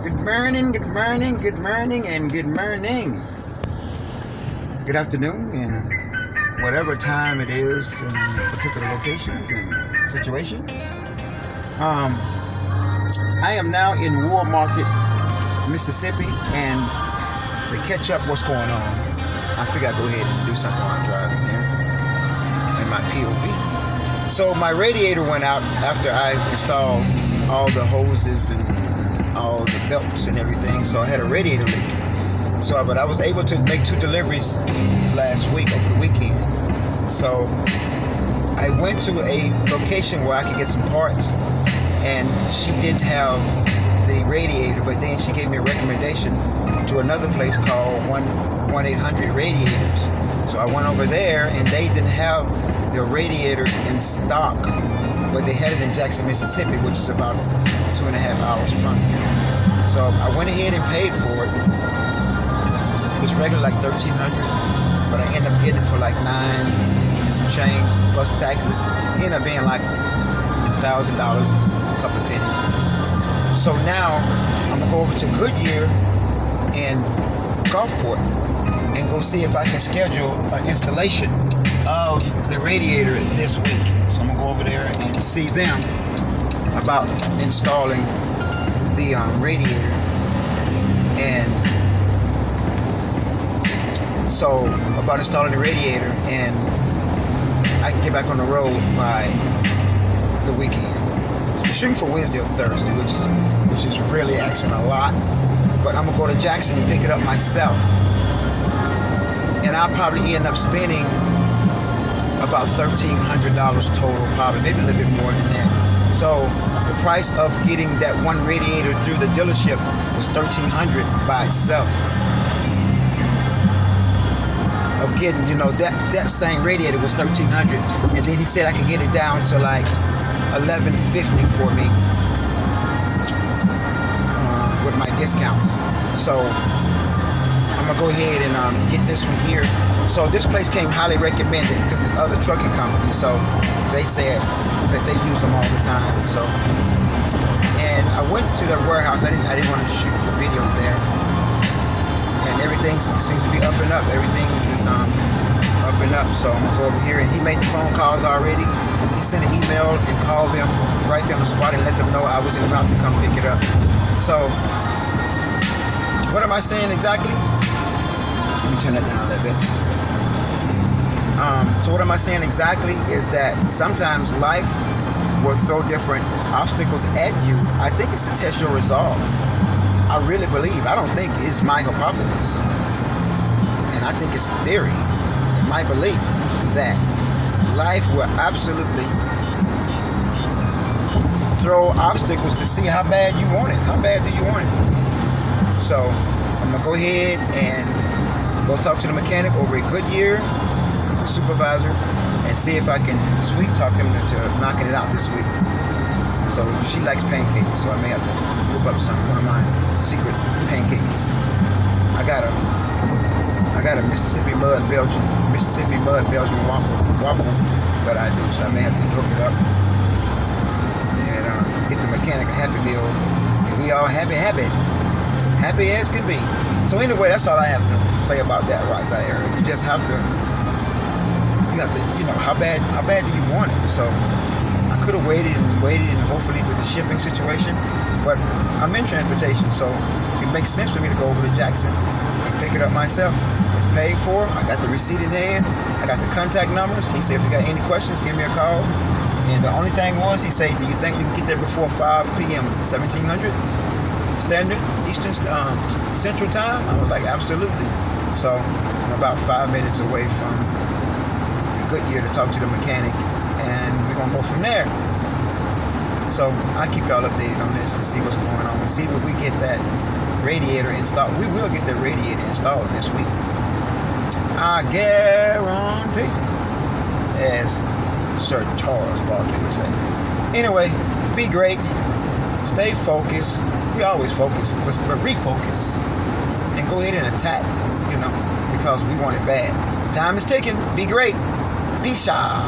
Good morning, good morning, good morning, and good morning. Good afternoon, and whatever time it is in particular locations and situations. I am now in War Market, Mississippi, and to catch up what's going on, I figured I'd go ahead and do something while I'm driving here in my POV. So my radiator went out after I installed all the hoses and all the belts and everything, so I had a radiator leak. But I was able to make 2 deliveries last week over the weekend. So I went to a location where I could get some parts, and she didn't have the radiator, but then she gave me a recommendation to another place called 1-800 Radiators. So I went over there, and they didn't have the radiator in stock, but they had it in Jackson, Mississippi, which is about 2.5 hours from here. So I went ahead and paid for it. It was regular like $1,300, but I ended up getting it for like $9 and some change plus taxes. It ended up being like $1,000 and a couple of pennies. So now I'm gonna go over to Goodyear and Gulfport and go see if I can schedule an installation of the radiator this week. So I'm gonna go over there and see them about installing the radiator. And so about installing the radiator, and I can get back on the road by the weekend. So we're shooting for Wednesday or Thursday, which is really asking a lot. But I'm gonna go to Jackson and pick it up myself, and I'll probably end up spending about $1,300 total, probably maybe a little bit more than that. So the price of getting that one radiator through the dealership was $1,300 by itself. Of getting, that same radiator was $1,300, and then he said I could get it down to like $1,150 for me with my discounts. So I'm gonna go ahead and get this one here. So this place came highly recommended through this other trucking company. So they said that they use them all the time. So, and I went to their warehouse. I didn't want to shoot the video there. And everything seems to be up and up. Everything is just up and up. So I'm gonna go over here, and he made the phone calls already. He sent an email and called them right there on the spot and let them know I was en route to come pick it up. So what am I saying exactly? Let me turn that down a little bit. So what am I saying exactly is that sometimes life will throw different obstacles at you. I think it's to test your resolve. I really believe, I don't think it's my hypothesis, and I think it's theory and my belief that life will absolutely throw obstacles to see how bad you want it. How bad do you want it? So I'm gonna go ahead and go talk to the mechanic over at Goodyear, the supervisor, and see if I can sweet talk them to knocking it out this week. So she likes pancakes, so I may have to whip up one of my secret pancakes. I got a Mississippi mud Belgian waffle, but I do, so I may have to hook it up and get the mechanic a Happy Meal, and we all happy as can be. So anyway, that's all I have to say about that right there. You just have to, how bad do you want it? So I could have waited and hopefully with the shipping situation, but I'm in transportation, so it makes sense for me to go over to Jackson and pick it up myself. It's paid for. I got the receipt in hand. I got the contact numbers. He said if you got any questions, give me a call. And the only thing was, he said, do you think you can get there before 5 p.m. 1700 Standard Eastern Central Time? I was like, absolutely. So I'm about 5 minutes away from the Goodyear to talk to the mechanic, and we're gonna go from there. So I'll keep y'all updated on this and see what's going on, and see when we get that radiator installed. We will get that radiator installed this week, I guarantee, as Sir Charles Barkley would say. Anyway, be great, stay focused. We always focus, but refocus and go ahead and attack, because we want it bad. Time is ticking. Be great. Be shy.